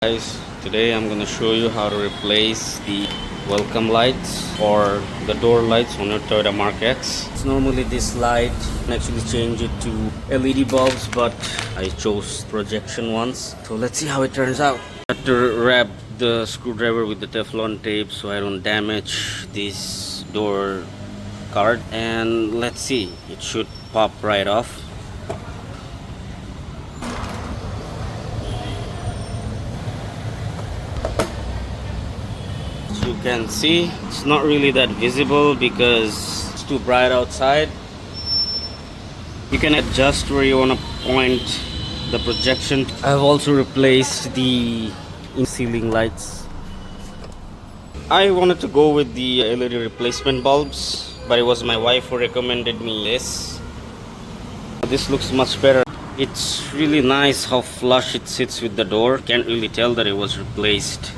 Guys, today I'm gonna show you how to replace the welcome lights or the door lights on your Toyota Mark X. It's normally this light. You can actually change it to LED bulbs, but I chose projection ones. So let's see how it turns out. I have to wrap the screwdriver with the Teflon tape so I don't damage this door card. And let's see, it should pop right off. You can see it's not really that visible because it's too bright outside. You can adjust where you want to point the projection. I've also replaced the ceiling lights. I wanted to go with the LED replacement bulbs, but it was my wife who recommended me this. This looks much better. It's really nice how flush it sits with the door. Can't really tell that it was replaced.